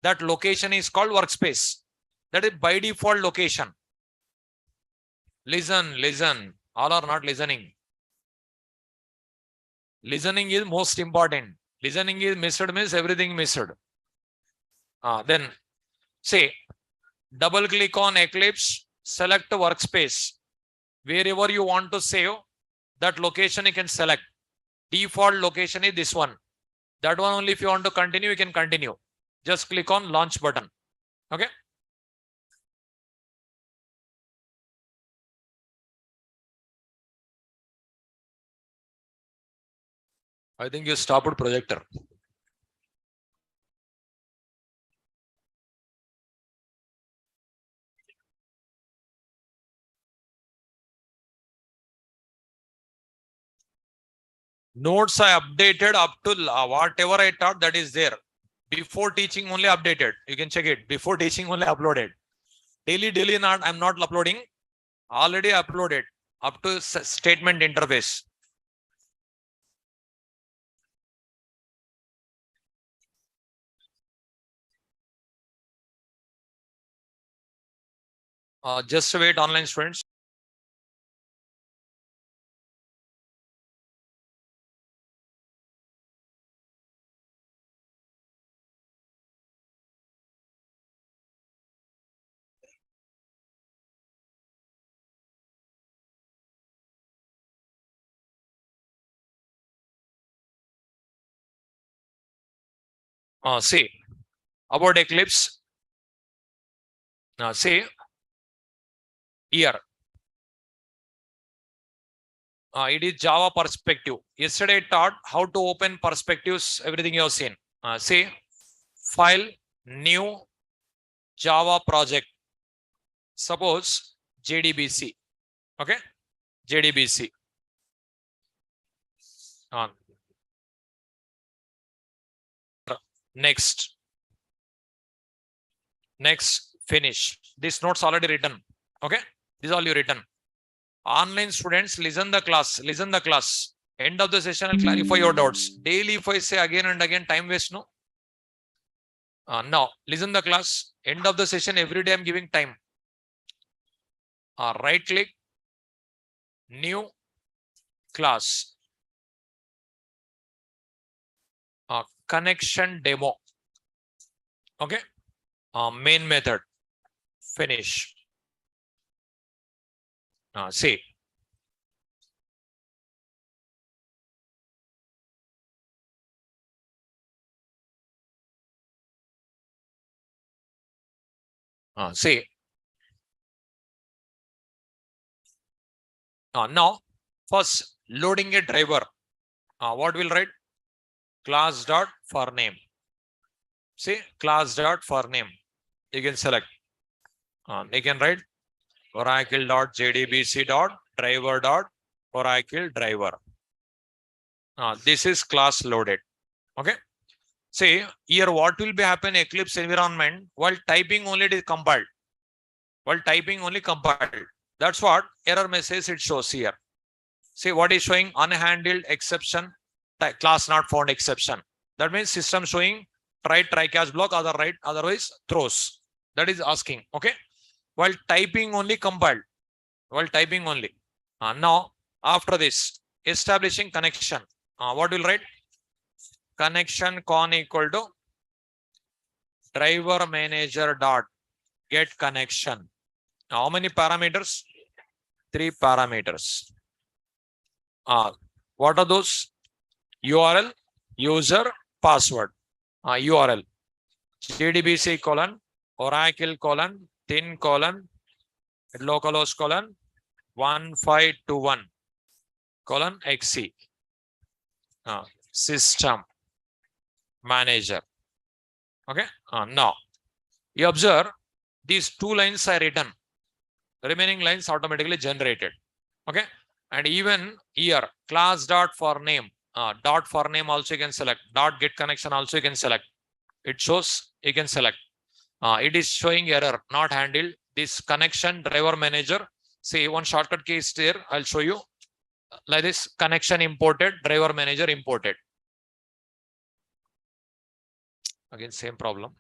that location is called workspace. That is by default location. Listen. All are not listening. Listening is most important. Listening is missed means everything missed. Then say, double click on Eclipse, select workspace. Wherever you want to save, that location you can select. Default location is this one. That one only if you want to continue, you can continue. Just click on launch button. Okay. I think you stopped projector. Notes I updated up to whatever I taught, that is there. Before teaching only updated. You can check it. Before teaching only uploaded. Daily not. I'm not uploading. Already uploaded up to statement interface. Just wait, online students. See about Eclipse. See here. It is Java perspective. Yesterday I taught how to open perspectives, everything you have seen. See, file, new, Java project. Suppose JDBC. Okay, JDBC. Next, finish. This note's already written. Okay, this is all you written. Online students, listen the class. End of the session, I'll clarify your doubts. Daily, if I say again and again, time waste, no? Now, listen the class. End of the session, every day I'm giving time. Right click, new class. Connection demo. Okay. Main method. Finish. See. See. Now, first loading a driver. What will write? Class dot for name. See, class dot for name. You can select. You can write Oracle dot JDBC dot driver dot Oracle driver. This is class loaded. Okay. See here, what will be happen Eclipse environment while typing only it is compiled. That's what error message it shows here. See what is showing? Unhandled exception, class not found exception. That means system showing try catch block, otherwise throws. That is asking. Okay. While typing only compiled. Now after this, establishing connection. What will write? Connection con equal to driver manager dot get connection. How many parameters? 3 parameters. What are those? URL, user, password. URL JDBC colon Oracle colon thin colon localhost colon 1521 colon XC. System manager. Okay. Now you observe these 2 lines are written. Remaining lines automatically generated. Okay. And even here class dot for name. Dot for name also you can select. Dot get connection also you can select. It shows you can select. It is showing error not handled. This connection driver manager. See one shortcut key is there. I'll show you. Like this, connection imported, driver manager imported. Again, same problem.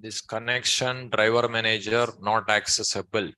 This connection driver manager not accessible.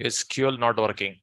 SQL not working.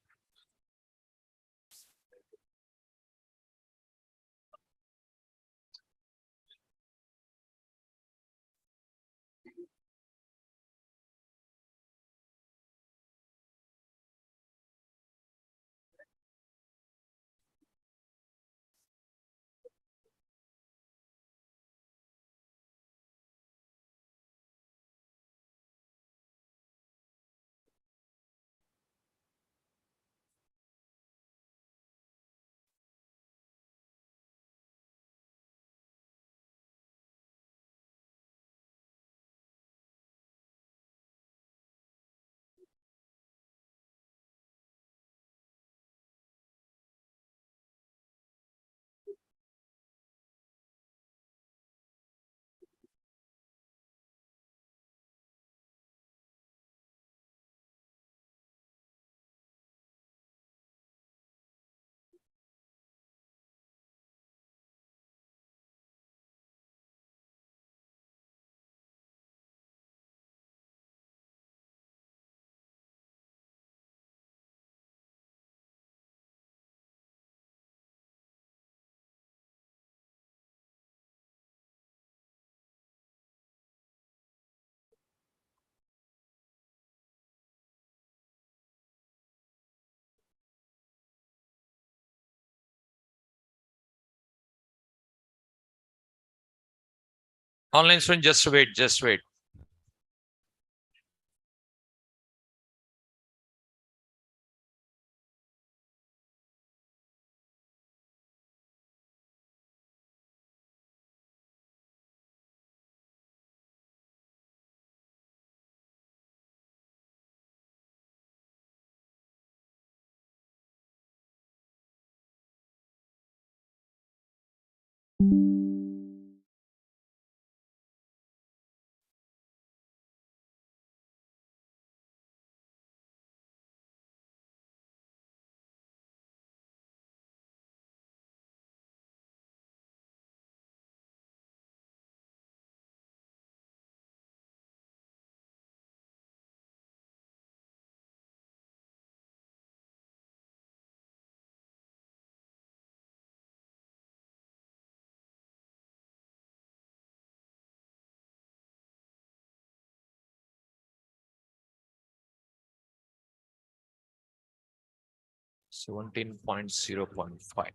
Online student, just wait, just wait. .0.5.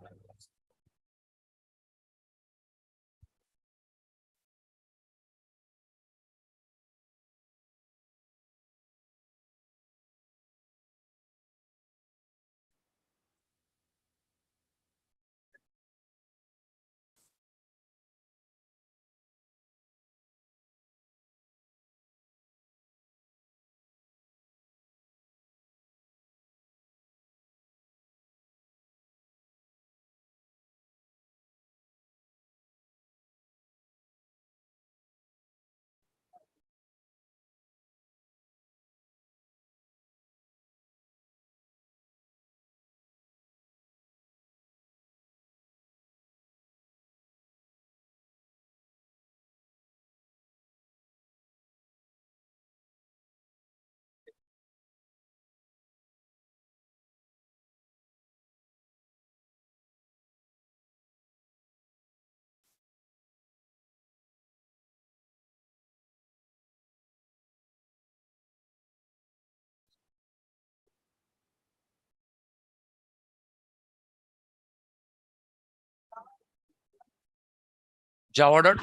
Java dot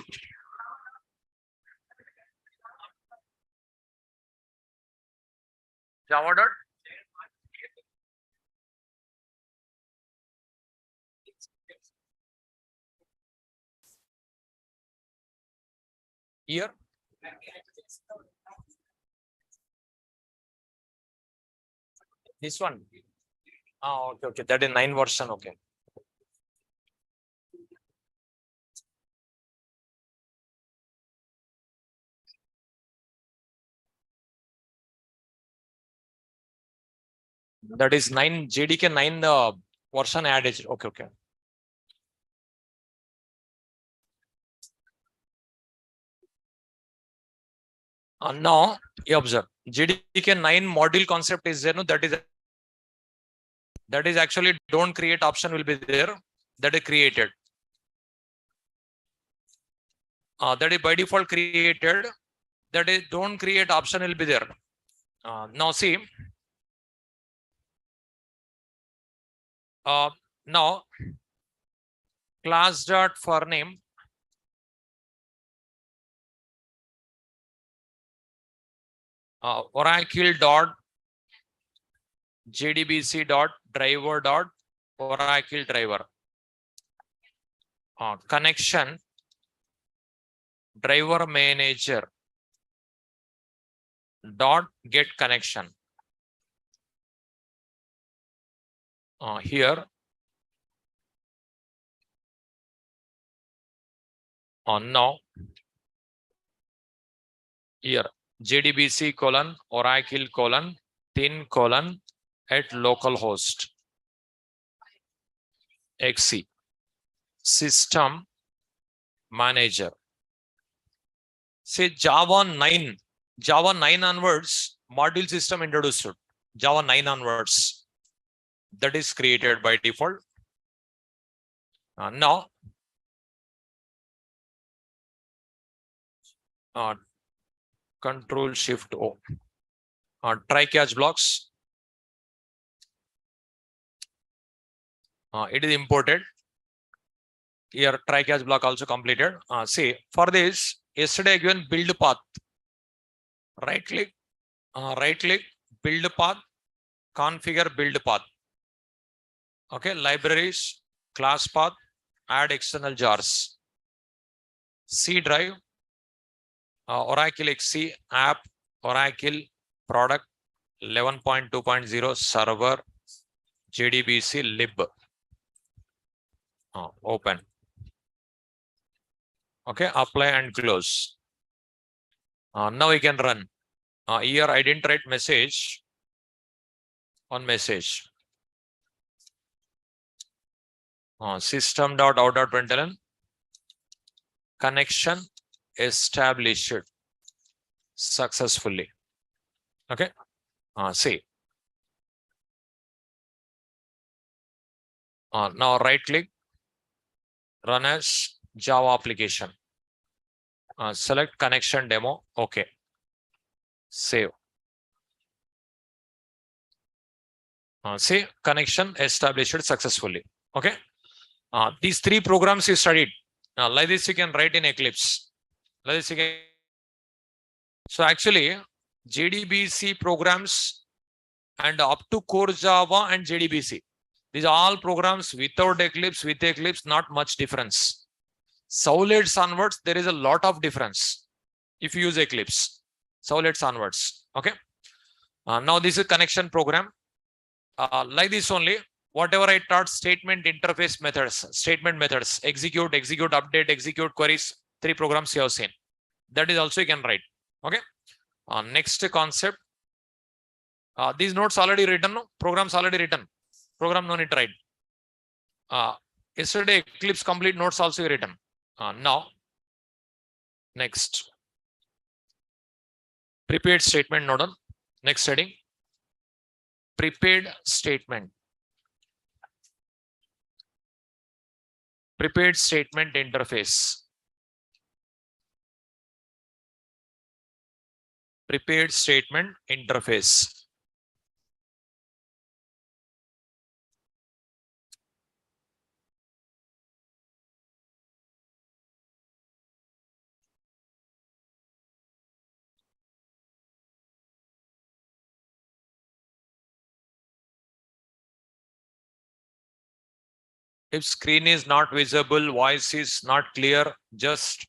Java dot here. This one. Okay, okay. That is 9 version. Okay. That is 9 JDK 9 version added. Okay, okay. Now you observe JDK 9 module concept is there. No, that is actually don't create option will be there. That is created. That is by default created. That is don't create option will be there. Now see. Now class dot for name. Oracle dot JDBC dot driver dot Oracle driver. Connection driver manager dot get connection. Here now here JDBC colon Oracle colon thin colon at localhost XC system manager. Say Java 9 onwards module system introduced. Java 9 onwards that is created by default. Now Control Shift O. Try catch blocks. It is imported. Here try catch block also completed. See for this yesterday given build path. Right click, build path, configure build path. Okay, libraries, class path, add external jars. C drive, Oracle XC app, Oracle product 11.2.0 server, JDBC lib. Open. Okay, apply and close. Now we can run. Here I didn't write message on message. System.out.println connection established successfully. Okay. See. Now right click, run as Java application. Select connection demo. Okay. Save. See connection established successfully. Okay. These 3 programs you studied. Like this you can write in Eclipse. Like this you can. So actually JDBC programs and up to core Java and JDBC. These are all programs without Eclipse, with Eclipse, not much difference. Solid onwards, there is a lot of difference if you use Eclipse. Solid onwards. Okay. Now this is connection program. Like this only. Whatever I taught statement interface methods, execute, update, execute queries, 3 programs you have seen. That is also you can write. Okay. Next concept. These notes already written, no? Programs already written. Program no need to write. Yesterday Eclipse complete notes also written. Now, next. Prepared statement node on. Next heading. Prepared statement. Prepared statement interface. Prepared statement interface. If screen is not visible, voice is not clear, just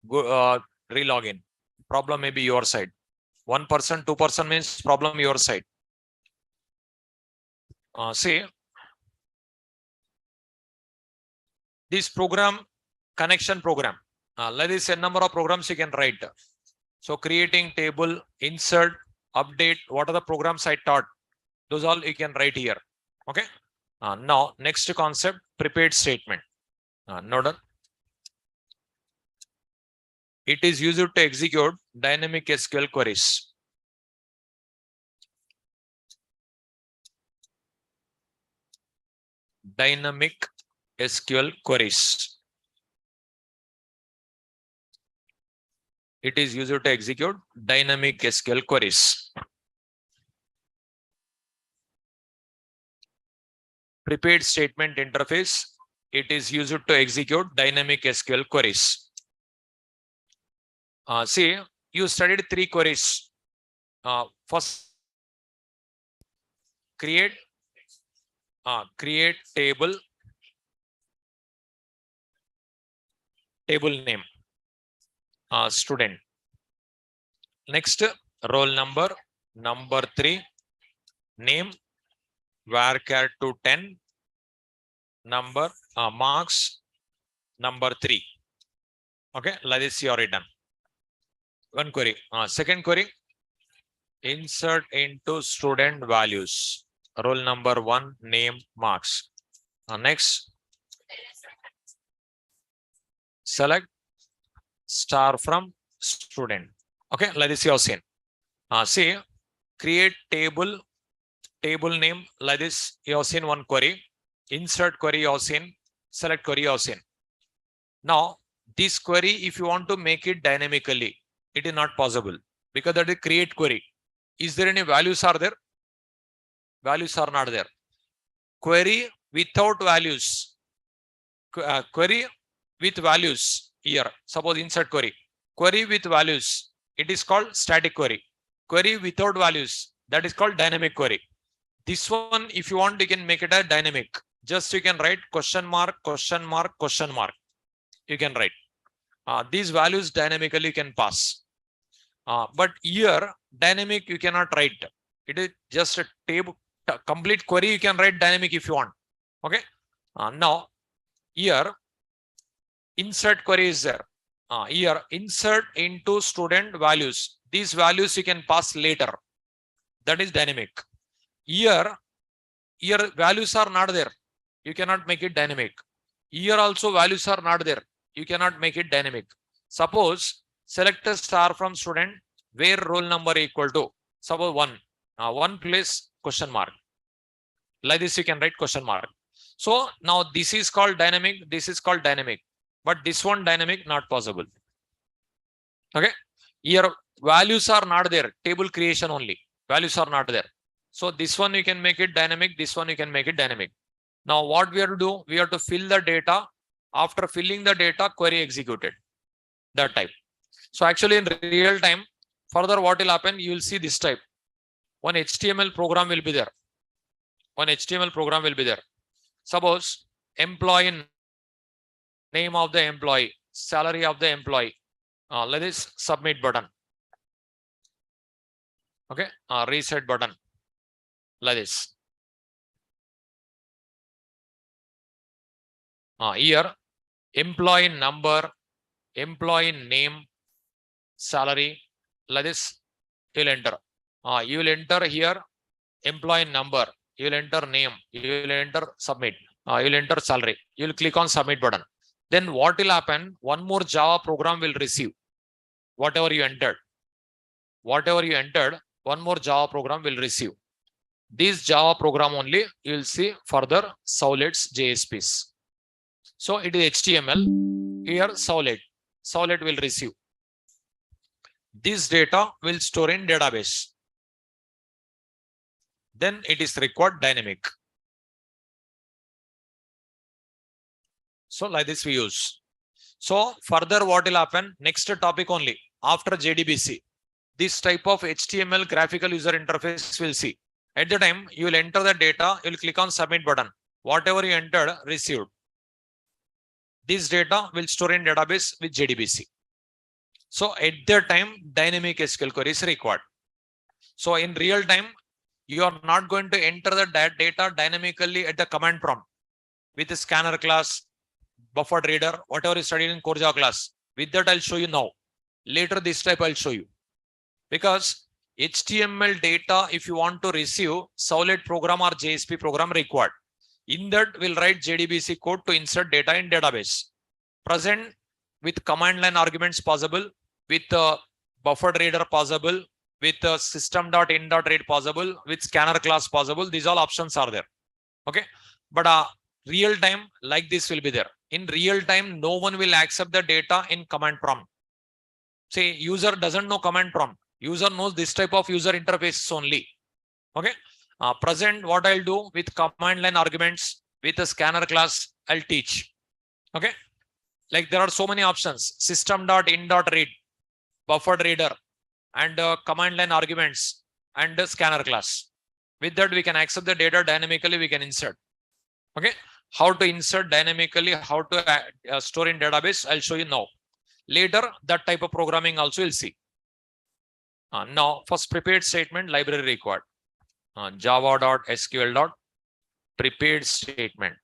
go relog in. Problem may be your side. 1%, 2% means problem your side. See, this program, connection program. Like this, a number of programs you can write. So creating table, insert, update, what are the programs I taught? Those all you can write here. Okay. Now, next concept, prepared statement. Noted. It is used to execute dynamic SQL queries. Dynamic SQL queries. It is used to execute dynamic SQL queries. Prepared statement interface. It is used to execute dynamic SQL queries. See, you studied 3 queries. First, create table name, student. Next, roll number 3, name varchar to 10, number marks number 3. Okay, like this you are written. One query. Second query, insert into student values. Roll number 1, name, marks. Next, select star from student. Okay, like this you have seen. See, create table name, like this you have seen one query. Insert query you have seen. Select query you have seen. Now, this query, if you want to make it dynamically, it is not possible because that is create query. Is there any values are there? Values are not there. Query without values. Query with values here. Suppose insert query. Query with values. It is called static query. Query without values. That is called dynamic query. This one, if you want, you can make it a dynamic. Just you can write question mark, question mark, question mark. You can write. These values dynamically you can pass. But here, dynamic you cannot write. It is just a table, complete query you can write dynamic if you want. Okay. Now, here, insert query is there. Here, insert into student values. These values you can pass later. That is dynamic. Here values are not there. You cannot make it dynamic. Here also values are not there. You cannot make it dynamic. Suppose select a star from student where roll number equal to, suppose 1. 1 place question mark. Like this you can write question mark. So now this is called dynamic. This is called dynamic. But this one dynamic not possible. Okay. Here values are not there. Table creation only. Values are not there. So this one you can make it dynamic. This one you can make it dynamic. Now what we have to do? We have to fill the data. After filling the data, query executed. That type. So actually in real time, further what will happen? You will see this type. One HTML program will be there. One HTML program will be there. Suppose employee, name of the employee, salary of the employee. Let us submit button. Okay. Reset button. Like this. Here, employee number, employee name, salary. Like this, you will enter. You will enter here employee number. You will enter name. You will enter submit. You will enter salary. You will click on submit button. Then what will happen? One more Java program will receive whatever you entered. Whatever you entered, one more Java program will receive. This Java program only you will see further Servlets JSPs. So it is HTML. Here Servlet. Servlet will receive. This data will store in database. Then it is required dynamic. So like this we use. So further what will happen? Next topic only. After JDBC. This type of HTML graphical user interface will see. At the time you will enter the data. You will click on submit button. whatever you entered, received. This data will store in database with JDBC. So at that time, dynamic SQL query is required. So in real time, you are not going to enter the data dynamically at the command prompt with the scanner class, buffered reader, whatever is studied in core Java class. With that, I'll show you now. Later, this type I'll show you. Because HTML data, if you want to receive, Solid program or JSP program required. In that, we'll write JDBC code to insert data in database. Present with command line arguments possible, with buffered reader possible, with system.in.read possible, with scanner class possible. These all options are there. Okay. But real time, like this will be there. In real time, no one will accept the data in command prompt. Say user doesn't know command prompt. User knows this type of user interfaces only. Okay. Present, what I'll do with command line arguments with a scanner class, I'll teach. Okay. Like there are so many options. System.in.read, buffered reader, and command line arguments and scanner class. With that, we can accept the data dynamically. We can insert. Okay. How to insert dynamically, how to store in database, I'll show you now. Later, that type of programming also we'll see. Now, first prepared statement, library required. Java.sql.prepared statement.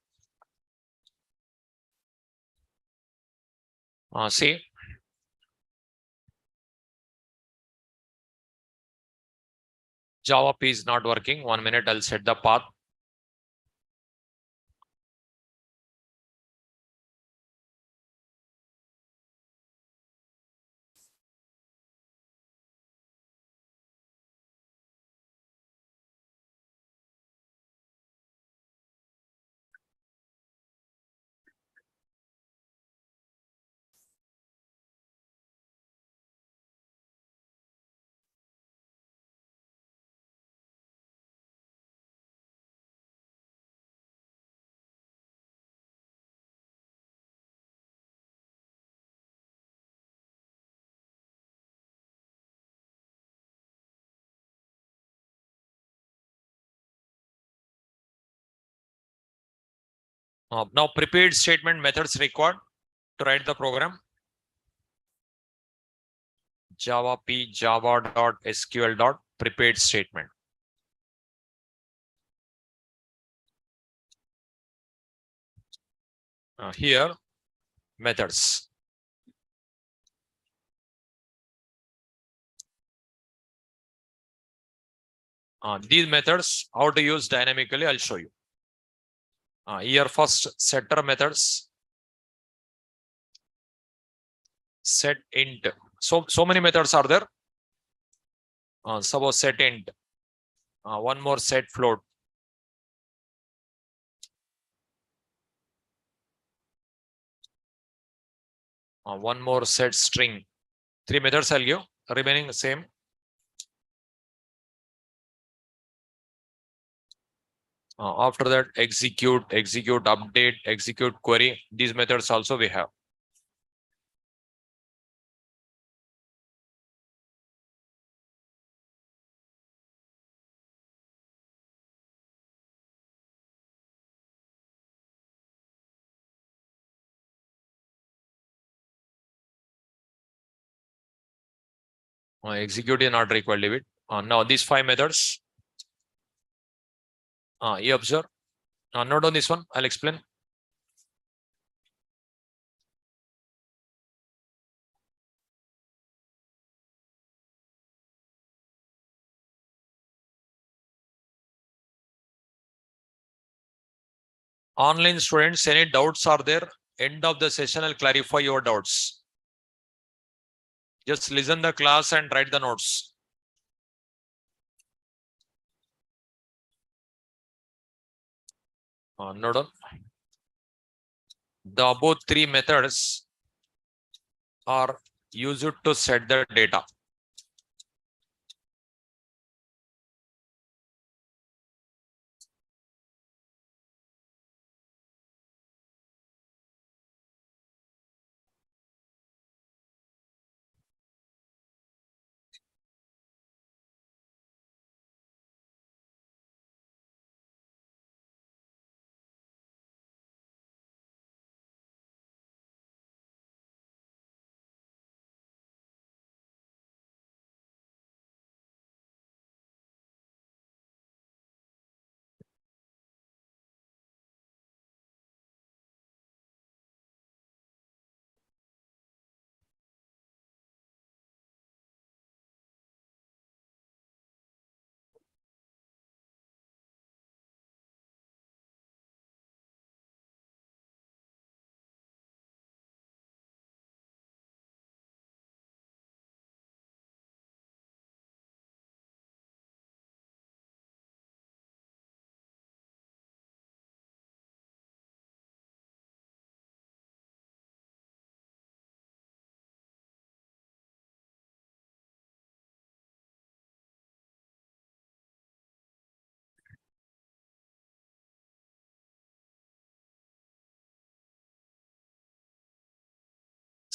See. Java P is not working. 1 minute, I'll set the path. Now, prepared statement methods required to write the program. Java P java.sql.prepared statement. Here, methods. These methods, how to use dynamically, I'll show you. Here, first setter methods. Set int. So many methods are there. Suppose set int. One more set float. One more set string. 3 methods I'll give, remaining the same. After that, execute, update, execute query. These methods also we have. Execute is not required, leave it. Now these 5 methods. You observe. Note on this one, I'll explain. Online students, any doubts are there? End of the session, I'll clarify your doubts. Just listen the class and write the notes. Note on. The above 3 methods are used to set the data.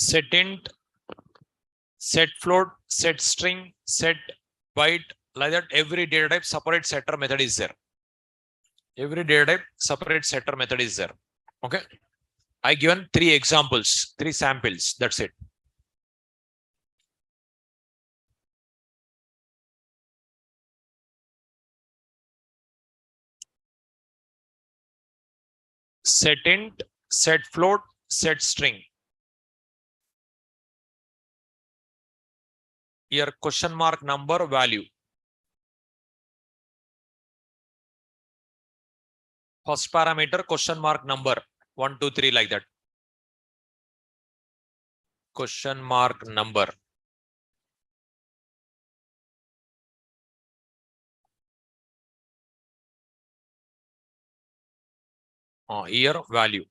set int, set float, set string, set byte, like that. Every data type separate setter method is there. Every data type separate setter method is there. Okay. I given 3 examples, 3 samples. That's it. Set int, set float, set string. Here question mark number value. First parameter question mark number 1, 2, 3 like that. Question mark number. Here value.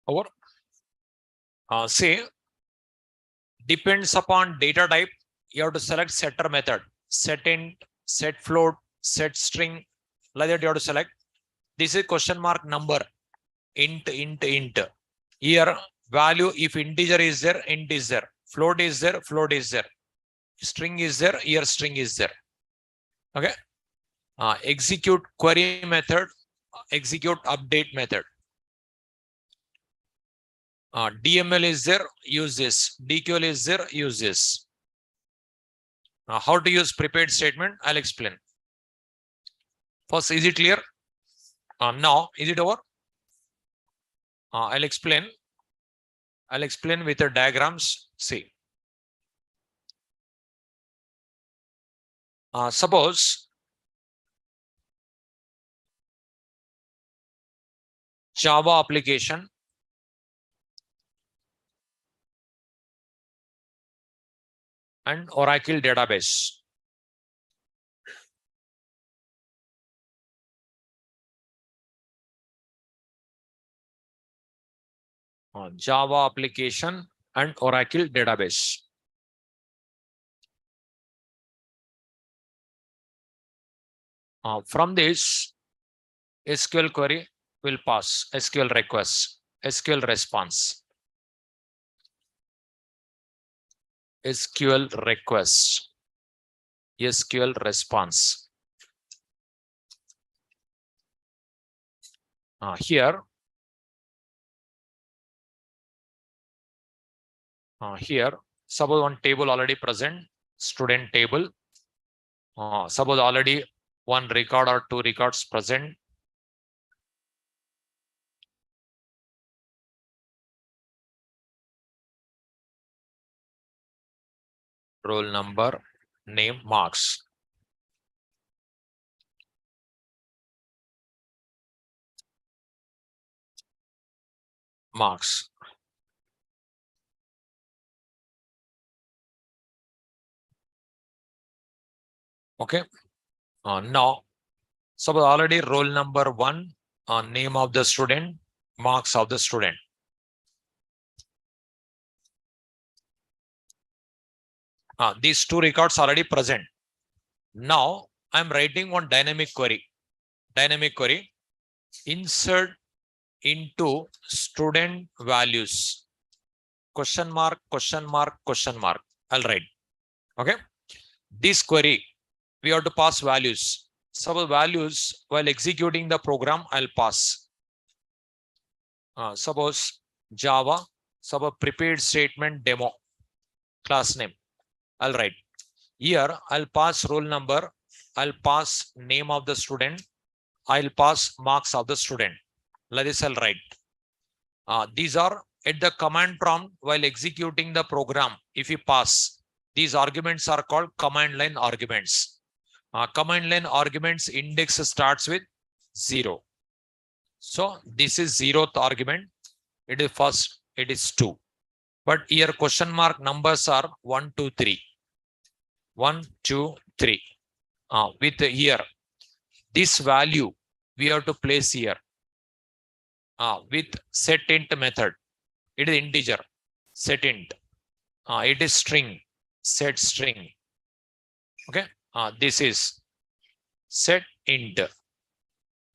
Over. Say depends upon data type. You have to select setter method. Set int, set float, set string. Like that you have to select. This is question mark number. Int. Here value, if integer is there, int is there. Float is there, float is there. String is there, here string is there. Okay. Execute query method, execute update method. DML is there, use this. DQL is there, use this. How to use prepared statement, I'll explain. First, is it clear? Now, is it over? I'll explain. I'll explain with the diagrams. See. Suppose Java application and Oracle database. Java application and Oracle database. From this, SQL query will pass, SQL request, SQL response. SQL request, SQL response. Here, suppose one table already present, student table. Suppose already one record or 2 records present. Roll number, name, marks. Marks. Okay. Now, suppose already roll number 1, name of the student, marks of the student. These 2 records already present. Now, I'm writing one dynamic query. Dynamic query. Insert into student values. question mark, question mark, question mark. I'll write. Okay. This query, we have to pass values. Suppose values while executing the program, I'll pass. Suppose Java, suppose prepared statement demo, class name. I'll write. Here, I'll pass roll number. I'll pass name of the student. I'll pass marks of the student. Like this, I'll write. These are at the command prompt while executing the program. If you pass, these arguments are called command line arguments. Command line arguments index starts with 0. So this is 0th argument. It is first, it is 2. But here question mark numbers are 1, 2, 3. 1, 2, 3. With here, this value we have to place here with setInt method. It is integer, setInt. It is string, setString. Okay. This is setInt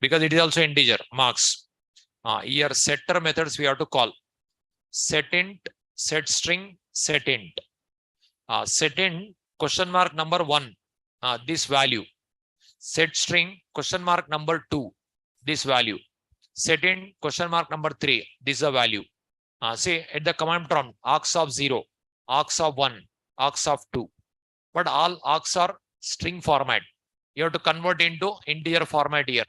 because it is also integer marks. Here setter methods we have to call setInt, setString, setInt. SetInt question mark number 1, this value. setString question mark number 2, this value. setInt question mark number 3, this is a value. See at the command prompt, args of 0, args of 1, args of 2. But all args are string format. You have to convert into integer format here.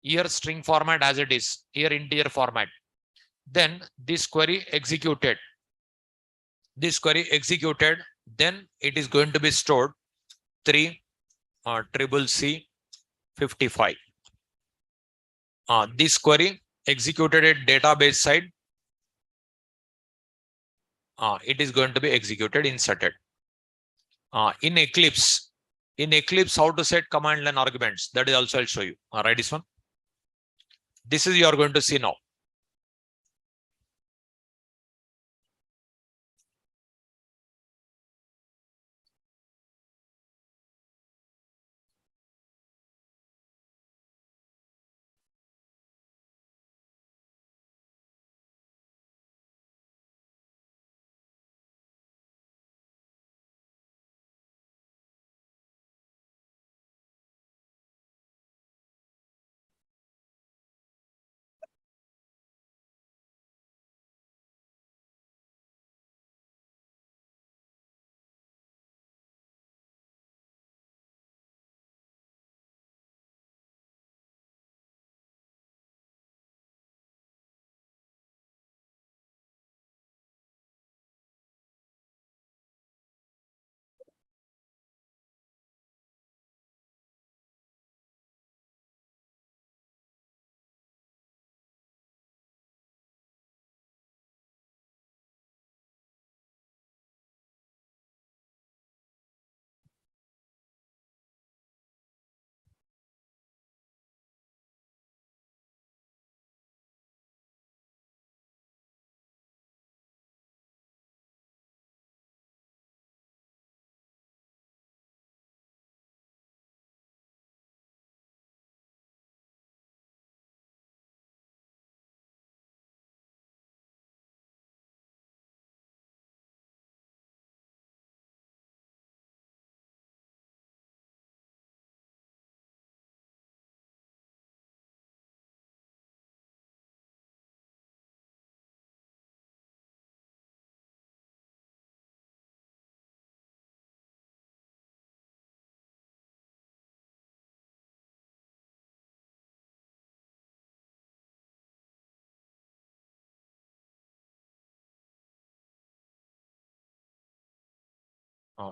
Here string format as it is, here integer format. Then this query executed. This query executed, then it is going to be stored 3 CCC 55. This query executed at database side. It is going to be executed, inserted. In Eclipse, how to set command line arguments, that is also I'll show you. Write this one. This is you are going to see now.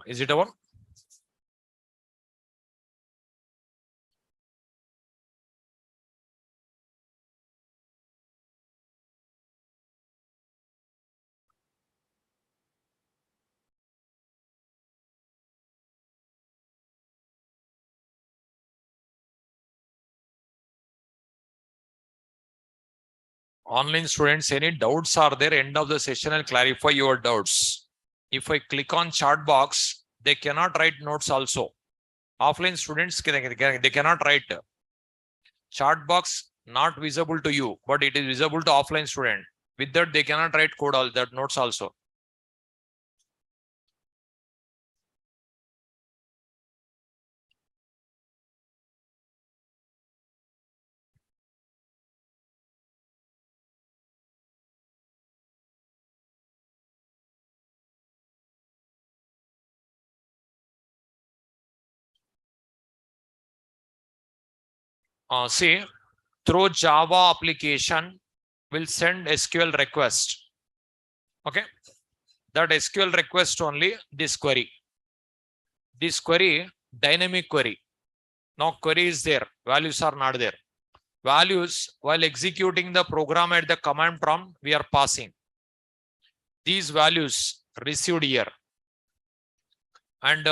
Is it over? Online students, any doubts are there? End of the session, I'll clarify your doubts. If I click on chat box, they cannot write notes also. Offline students, they cannot write. Chat box not visible to you, but it is visible to offline student. With that, they cannot write code, all that notes also. See, through Java application will send SQL request. Okay, that SQL request only this query. This query, dynamic query. Now query is there, values are not there. Values, while executing the program at the command prompt, we are passing. These values received here and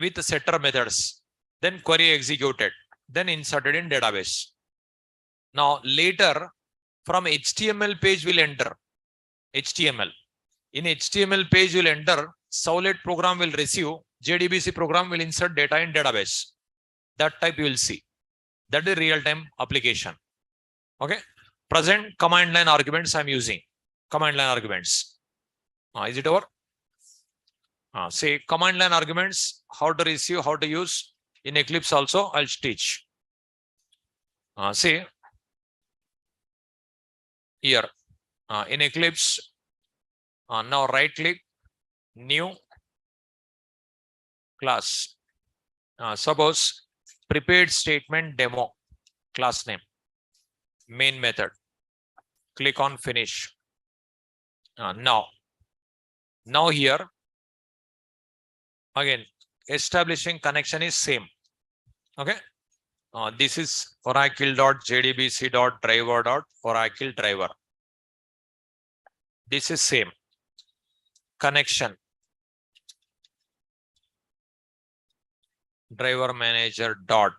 with the setter methods, then query executed, then inserted in database. Now later from HTML page will enter HTML. In HTML page will enter, Soulet program will receive, JDBC program will insert data in database. That type you will see. That is real-time application. Okay. Present command line arguments I'm using. Command line arguments. Is it over? Say command line arguments, how to receive, how to use. In Eclipse also I'll teach. Say here in Eclipse, now right click, new class. Suppose prepared statement demo, class name, main method. Click on finish. Now here again establishing connection is same. Okay. This is oracle.jdbc.driver.oracle driver. This is same. Connection. Driver manager dot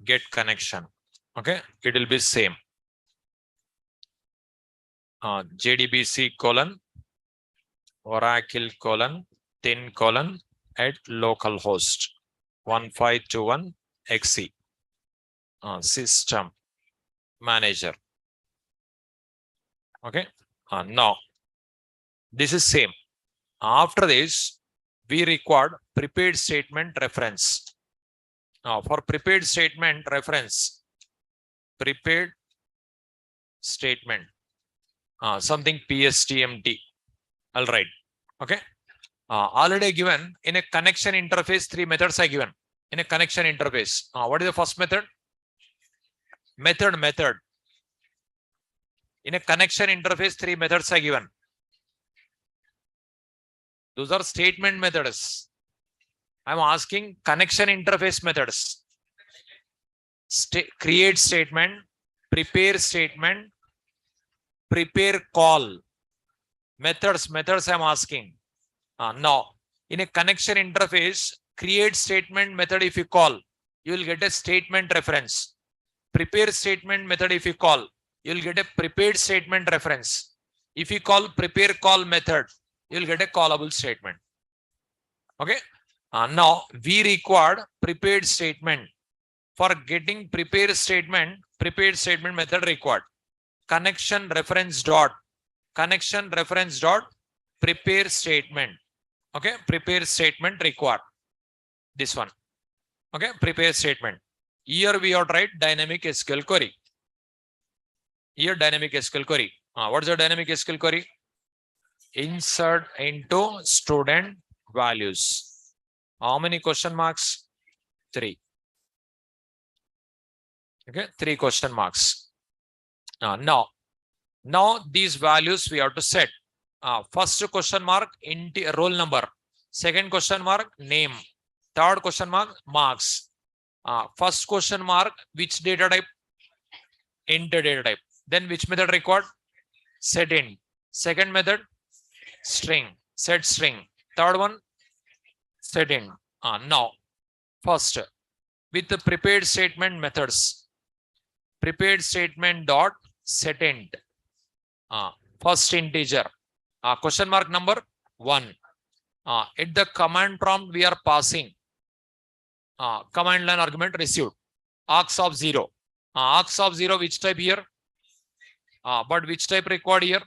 get connection. Okay. It will be same. JDBC colon oracle colon 10 colon at localhost 1521 XE. System manager. Okay. Now this is same. After this, we required prepared statement reference. For prepared statement reference, prepared statement, something PSTMT. I'll write. Okay. Already given in a connection interface, 3 methods are given in a connection interface. What is the first method? Method. In a connection interface, 3 methods are given. Those are statement methods. I'm asking connection interface methods. Create statement, prepare statement, prepare call. Methods I'm asking. Now, in a connection interface, create statement method if you call, you will get a statement reference. Prepare statement method if you call, you will get a prepared statement reference. If you call prepare call method, you will get a callable statement. Okay. Now we required prepared statement. For getting prepared statement method required. Connection reference dot prepare statement. Okay. Prepare statement required. This one. Okay. Prepare statement. Here we have tried dynamic SQL query. Here dynamic SQL query. What is the dynamic SQL query? Insert into student values. How many question marks? 3. Okay, 3 question marks. Now these values we have to set. First question mark roll number. Second question mark name. Third question mark marks. First question mark which data type? Int data type. Then which method required? Set int. Second method string. Set string. Third one set int. Now first with the prepared statement methods. Prepared statement dot set int. First integer. Question mark number 1. At the command prompt we are passing command line argument received. Args of 0. Args of 0 which type here? But which type required here?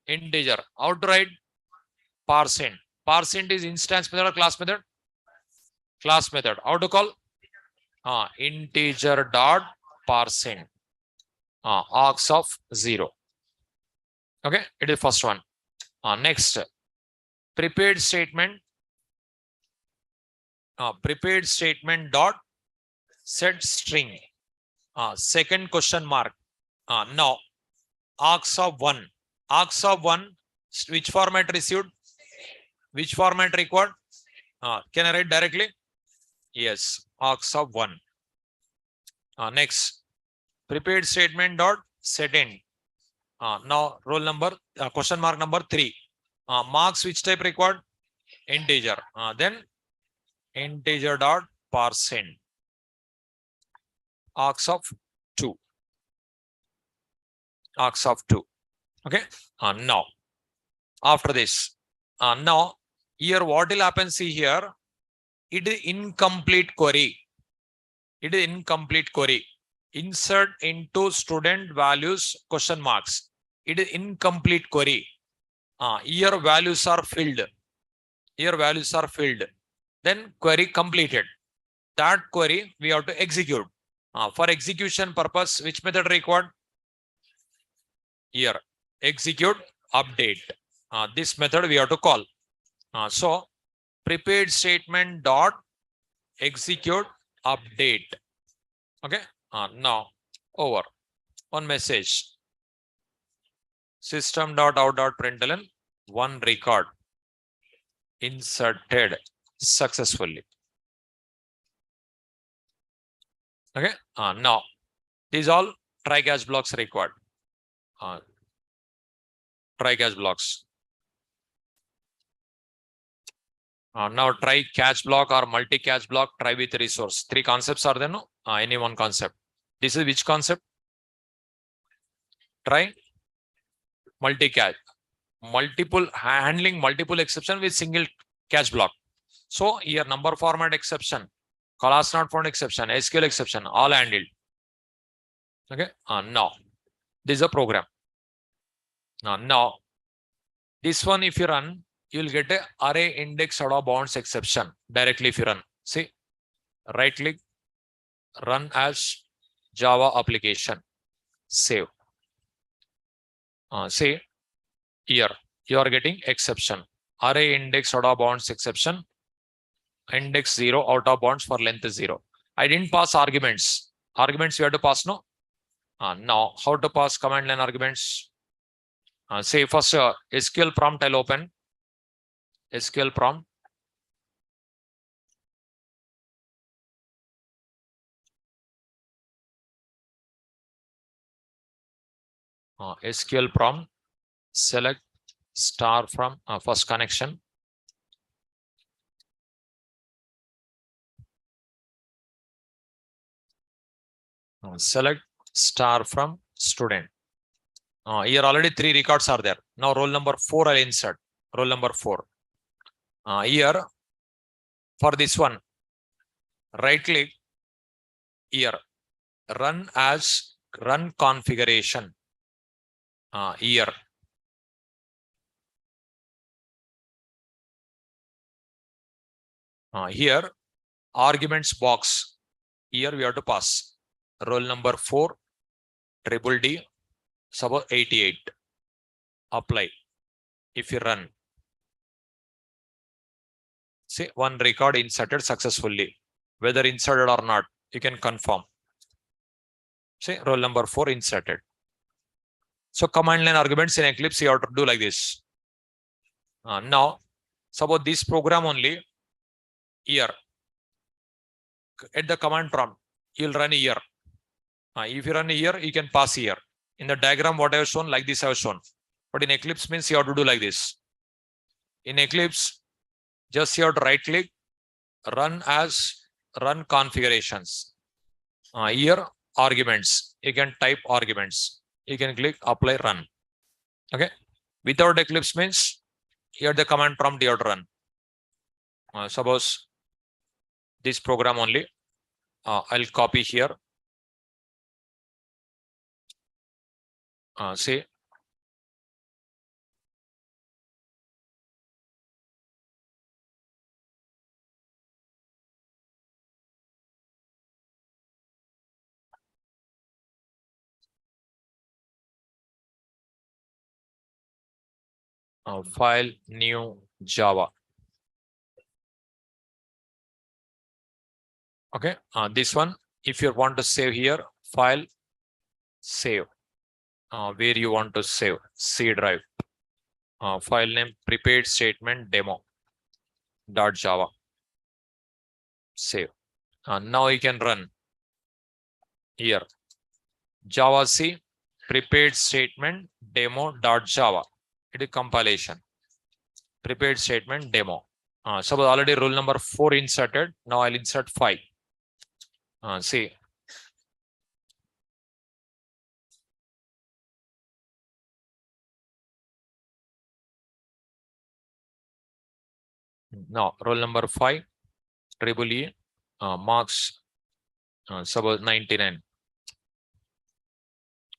Integer. How to write? ParseInt. ParseInt is instance method or class method? Class method. How to call? Integer dot parseInt. Args of 0. Okay, it is first one. Next, prepared statement. Prepared statement dot set string. Second question mark. Now, arcs of 1. Arcs of 1, which format received? Which format required? Can I write directly? Yes, arcs of 1. Next, prepared statement dot set end. Now, roll number, question mark number 3. Marks which type required? Integer. Then integer dot parse end. Arcs of 2. Arcs of 2. Okay. Now, after this, now here what will happen? See here, it is incomplete query. It is incomplete query. Insert into student values question marks. It is incomplete query. Here values are filled. Here values are filled. Then query completed. That query we have to execute. For execution purpose, which method required? Here, execute update. This method we have to call. So, prepared statement dot execute update. Okay. Now, over. One message. System dot out dot println one record inserted successfully. Okay. Now, these all try catch blocks required. Try catch blocks. Now try catch block or multi catch block, try with resource. 3 concepts are there, no? Any one concept. This is which concept? Try multi catch. Handling multiple exception with single catch block. So here number format exception, class not found exception, SQL exception, all handled. Okay. Now this is a program. Now this one, if you run, you will get a array index out of bounds exception directly if you run. See, right click, run as Java application, save. See here, you are getting exception, array index out of bounds exception, index 0 out of bounds for length 0. I didn't pass arguments. Arguments you have to pass, no? Now, how to pass command line arguments? Say first SQL prompt I'll open. SQL prompt. SQL prompt. Select star from first connection. Select star from student. Here already 3 records are there. Now roll number 4 I'll insert. Roll number 4. Here for this one, right click here, run as run configuration. Here. Here arguments box. Here we have to pass roll number 4 triple D sub 88. Apply. If you run, see one record inserted successfully. Whether inserted or not, you can confirm. See roll number 4 inserted. So command line arguments in Eclipse you have to do like this. Now suppose this program only here at the command prompt you'll run here. If you run here, you can pass here. In the diagram what I have shown, like this I have shown. But in Eclipse means you have to do like this. In Eclipse, just you have to right click, run as run configurations. Here arguments, you can type arguments. You can click apply run. Okay. Without Eclipse means here the command prompt you have to run. Suppose this program only, I'll copy here. Say file new Java. Okay, this one, if you want to save here, file, save. Where you want to save, C drive. File name prepared statement demo.java. Save. Now you can run here. Java C prepared statement demo.java. It is compilation. Prepared statement demo. Suppose already rule number 4 inserted. Now I'll insert 5. See. Now roll number 5, triple E, marks, suppose 99.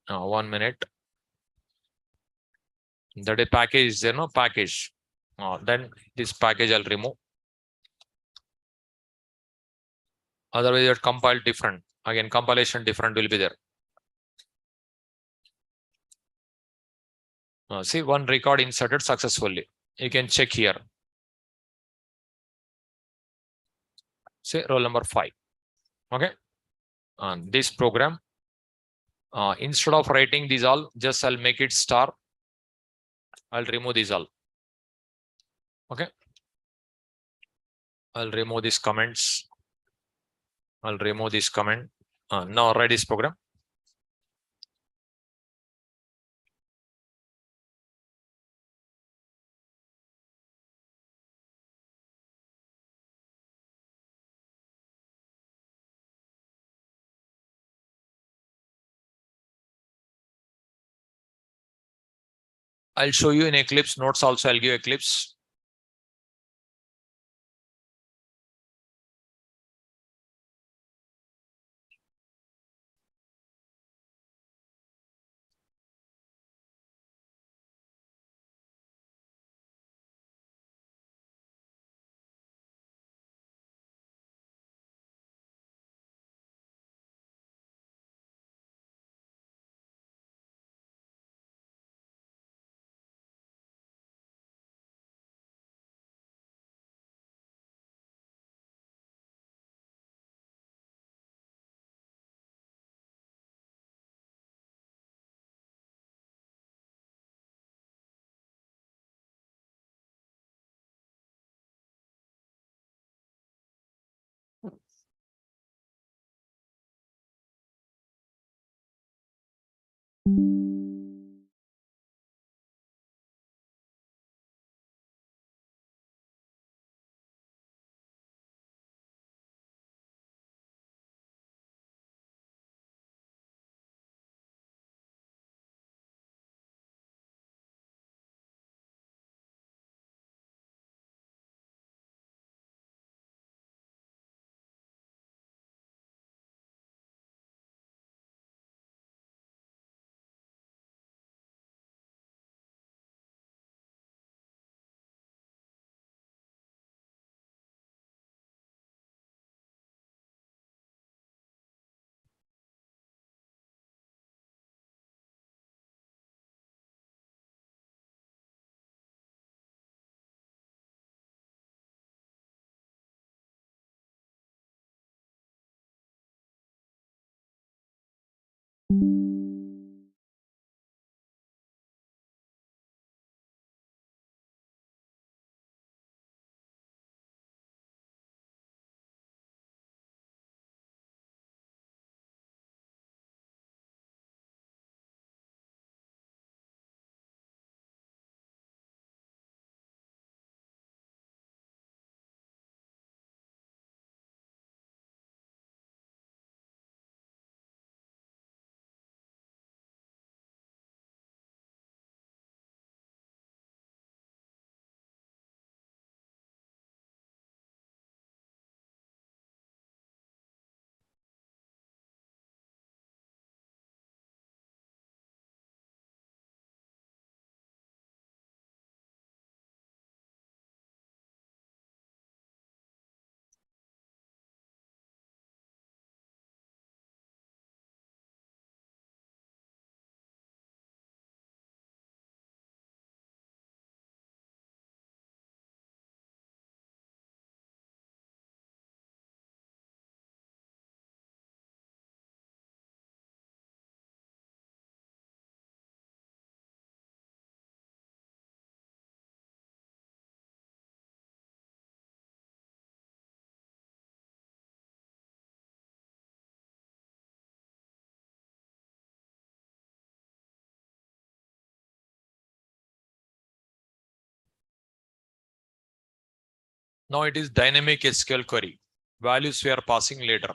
1 minute. That is package is there, no package. Then this package I'll remove. Otherwise, it compiled different. Again, compilation different will be there. See, one record inserted successfully. You can check here. Say roll number 5. Okay. And this program, instead of writing these all, just I'll make it star. I'll remove these all. Okay. I'll remove these comments. I'll remove this comment. Now write this program. I'll show you in Eclipse notes also. I'll give Eclipse. Now it is dynamic SQL query. Values we are passing later.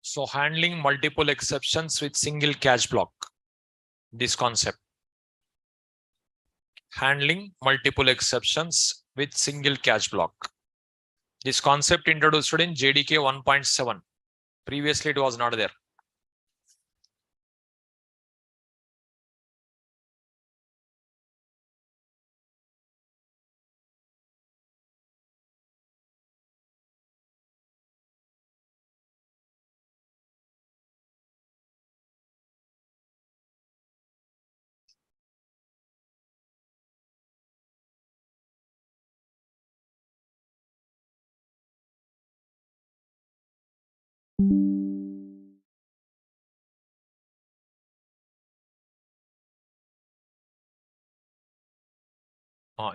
So handling multiple exceptions with single catch block. This concept. Handling multiple exceptions with single catch block. This concept introduced in JDK 1.7. Previously, it was not there.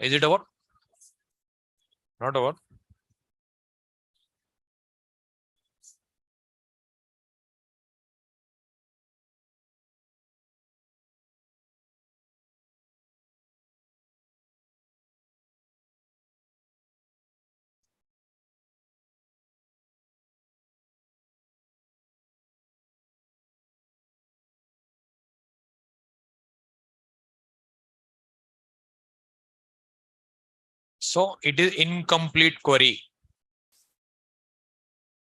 Is it over? Not over. So it is incomplete query.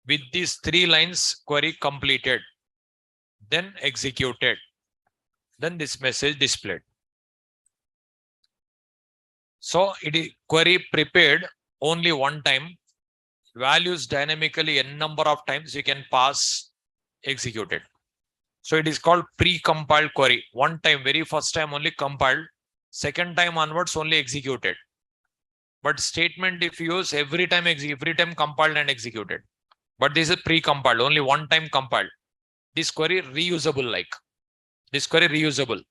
With these 3 lines, query completed, then executed, then this message displayed. So it is query prepared only one time, values dynamically n number of times you can pass, executed. So it is called pre-compiled query. One time, very first time only compiled, second time onwards only executed. But statement if you use every time compiled and executed. But this is pre-compiled, only one time compiled. This query reusable like. This query reusable.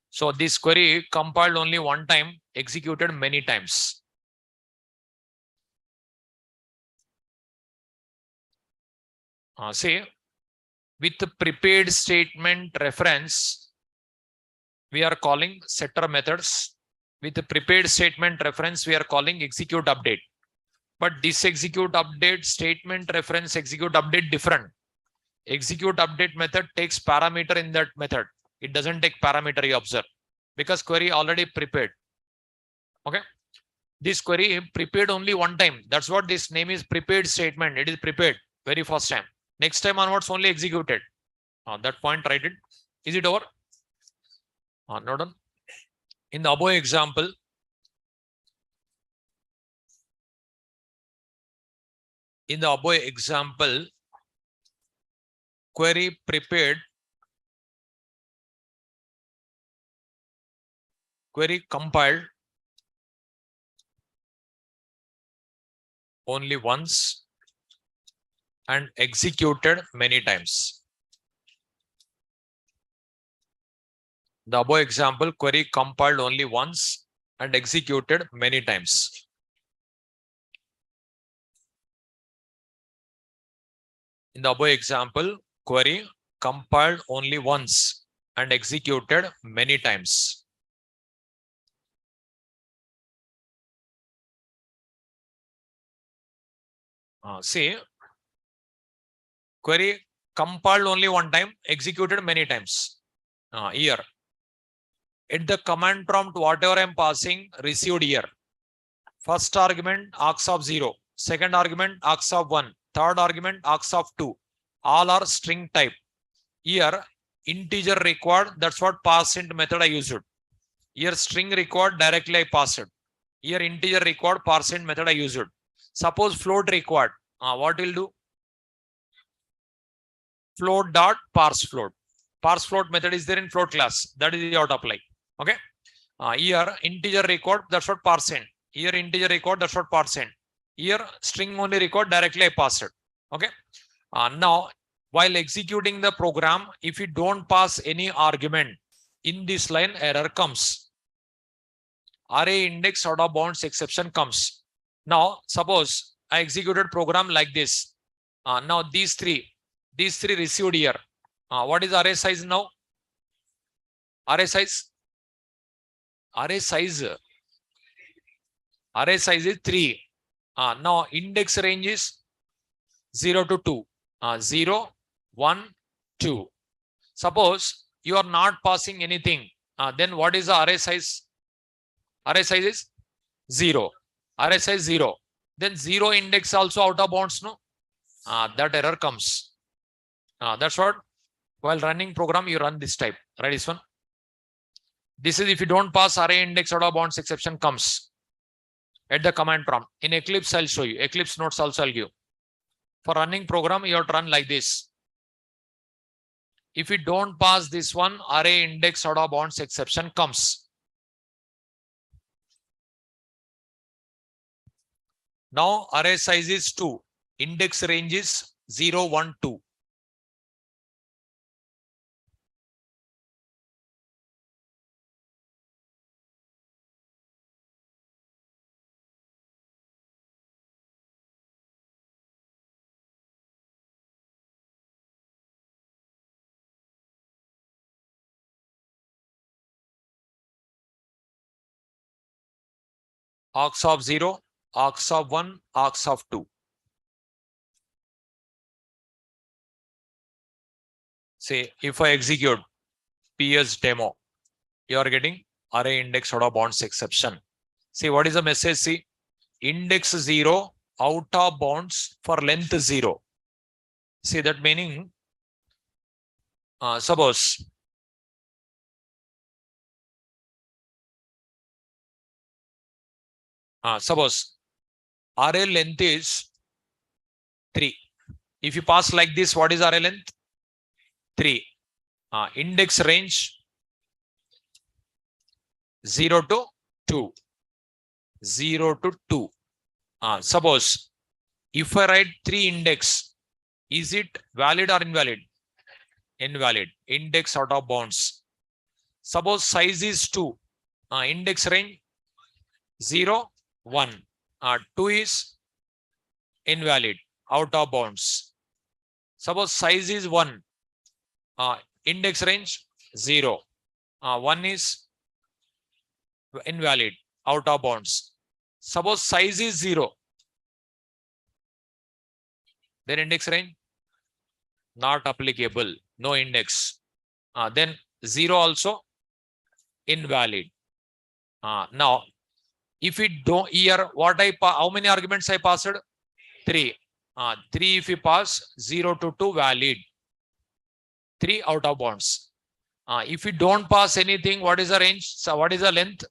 So this query compiled only one time, executed many times. See, with the prepared statement reference, we are calling setter methods. With the prepared statement reference, we are calling execute update. But this execute update statement reference execute update different. Execute update method takes parameter in that method. It doesn't take parameter, you observe, because query already prepared. Okay. This query prepared only one time. That's what this name is, prepared statement. It is prepared very first time. Next time onwards only executed. That point, write it. Is it over? Not done. In the above example, query prepared, query compiled only once and executed many times. The above example, query compiled only once and executed many times. In the above example, query compiled only once and executed many times. See, query compiled only one time, executed many times. Here, at the command prompt, whatever I'm passing, received here. First argument, args of 0. Second argument, args of 1. Third argument, args of 2. All are string type. Here, integer required, that's what parseInt method I used. Here, string required, directly I passed. Here, integer required, parseInt method I used. Suppose float required. What will do? Float dot parse float. Parse float method is there in float class. That is how to apply. Okay. Here, integer required, that's what parseInt. Here, integer required, that's what parseInt. Here, string only required, directly I passed it. Okay. Now, while executing the program, if you don't pass any argument, in this line error comes. Array index out of bounds exception comes. Now, suppose I executed program like this. Now these three received here. What is array size now? Array size is 3. Now index range is 0 to 2. 0, 1, 2. Suppose you are not passing anything. Then what is the array size? Array size is 0. Array size 0. Then 0 index also out of bounds, no? That error comes. That's what, while running program, you run this type. Right, this one. This is if you don't pass array index out of bounds exception comes at the command prompt. In Eclipse, I'll show you. Eclipse notes also I'll give. For running program, you have to run like this. If you don't pass this one, array index out of bounds exception comes. Now array size is 2. Index range is 0, 1, 2. Args of 0, args of 1, args of 2. Say, if I execute PS demo, you are getting array index out of bounds exception. See, what is the message? See, index 0 out of bounds for length 0. See, that meaning, suppose array length is 3. If you pass like this, what is array length? 3. Index range 0 to 2. 0 to 2. Suppose if I write 3 index, is it valid or invalid? Invalid. Index out of bounds. Suppose size is 2. Index range 0, 1. 2 is invalid, out of bounds. Suppose size is 1, index range 0, 1 is invalid, out of bounds. Suppose size is 0, then index range not applicable, no index. Then 0 also invalid. Now, if we don't here, how many arguments I passed? 3. 3 if we pass, 0 to 2 valid, 3 out of bounds. If we don't pass anything, what is the range? So what is the length?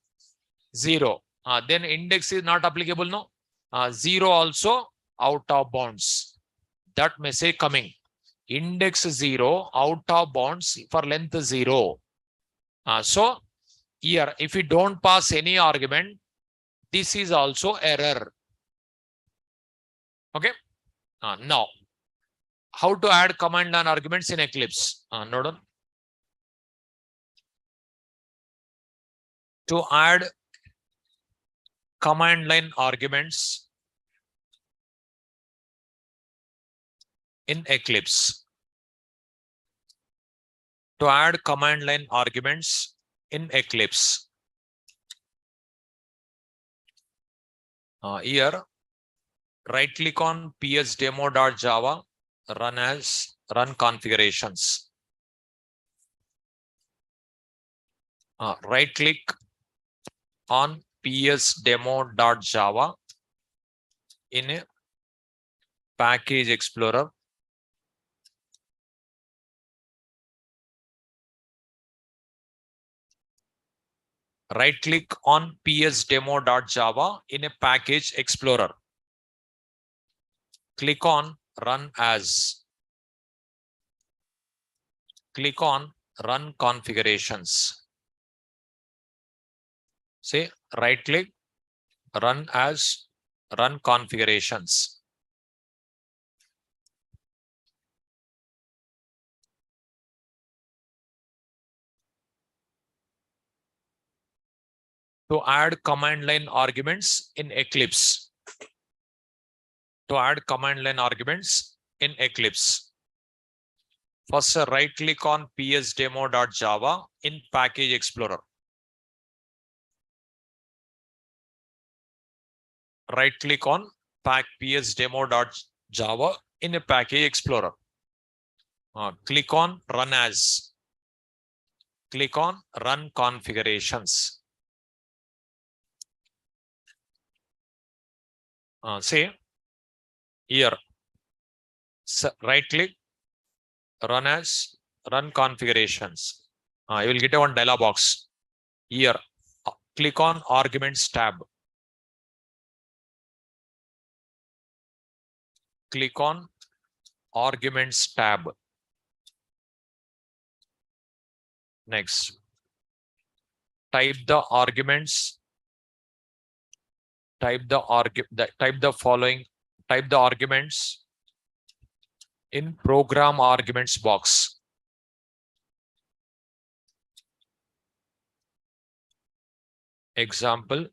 0. Then index is not applicable, no? 0 also out of bounds. That message coming. Index 0, out of bounds for length 0. So here, if we don't pass any argument, this is also error. Okay. Now, how to add command line arguments in Eclipse? Note on. To add command line arguments in Eclipse. To add command line arguments in Eclipse. Here, right click on psdemo.java, run configurations. Right click on psdemo.java in a package explorer. Right click on psdemo.java in a package explorer. Click on run as. Click on run configurations. Say right click, run as, run configurations. To add command line arguments in Eclipse. To add command line arguments in Eclipse. First, right click on psdemo.java in package explorer. Right click on psdemo.java in a package explorer. Click on run as. Click on run configurations. Say here, right click, run as, run configurations. You will get a one dialog box. Here, click on arguments tab. Click on arguments tab. Next, type the arguments. Type the arguments in program arguments box. Example.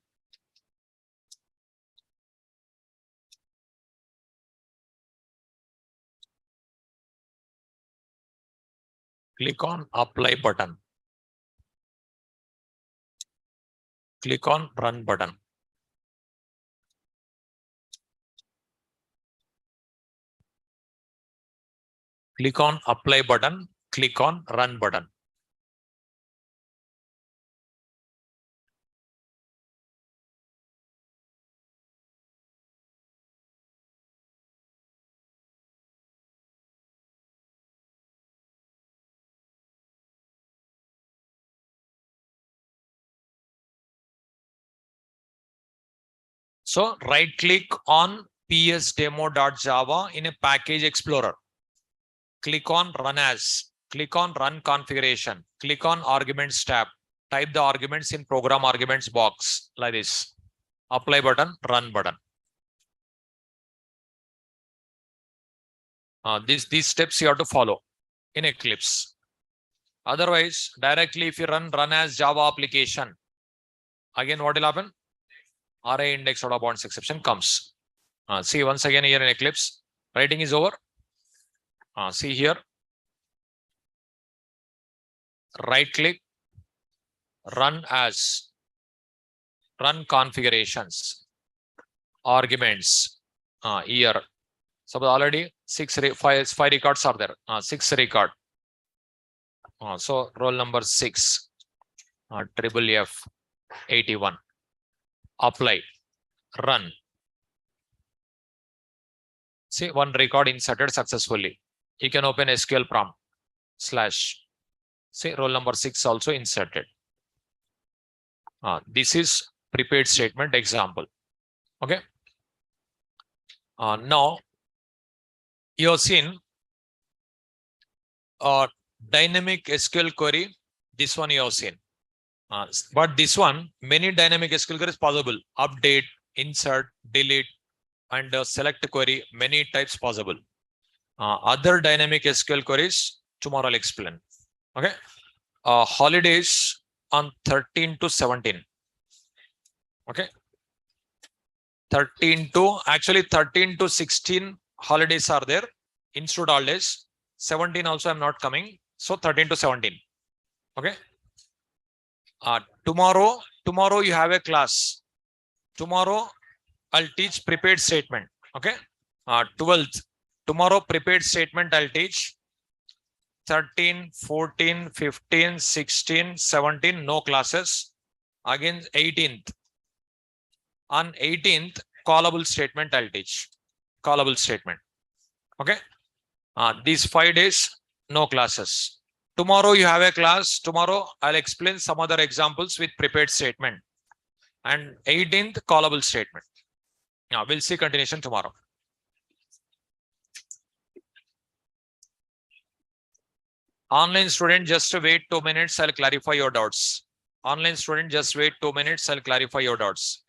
Click on apply button. Click on run button. Click on apply button. Click on run button. So right click on psdemo.java in a package explorer. Click on run as. Click on run configuration. Click on arguments tab. Type the arguments in program arguments box like this. Apply button, run button. These steps you have to follow in Eclipse. Otherwise, directly if you run as Java application, again what will happen? Array index out of bounds exception comes. See once again here in Eclipse, writing is over. See here, right click, run as, run configurations, arguments, here. Suppose already five records are there, 6 record. So roll number 6, triple F 81. Apply, run. See, 1 record inserted successfully. You can open SQL prompt / see, roll number 6 also inserted. This is prepared statement example. Okay. Now you have seen dynamic SQL query. This one you have seen. But this one, many dynamic SQL queries possible. Update, insert, delete, and select query, many types possible. Other dynamic SQL queries, tomorrow I'll explain. Okay. Holidays on 13 to 17. Okay. 13 to 16 holidays are there. Institute holidays. 17 also I'm not coming. So 13 to 17. Okay. Tomorrow you have a class. Tomorrow I'll teach prepared statement. Okay. 12th. Tomorrow prepared statement I'll teach. 13, 14, 15, 16, 17, no classes. Again, 18th. On 18th, callable statement I'll teach. Callable statement. Okay. These 5 days, no classes. Tomorrow you have a class. Tomorrow I'll explain some other examples with prepared statement. And 18th, callable statement. We'll see continuation tomorrow. Online student, just wait 2 minutes. I'll clarify your doubts. Online student, just wait 2 minutes. I'll clarify your doubts.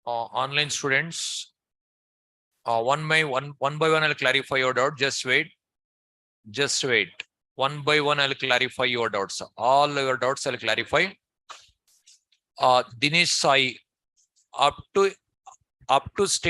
Online students, one by one I'll clarify your doubt. Just wait. One by one I'll clarify your doubts. All your doubts I'll clarify. Dinesh Sai, up to state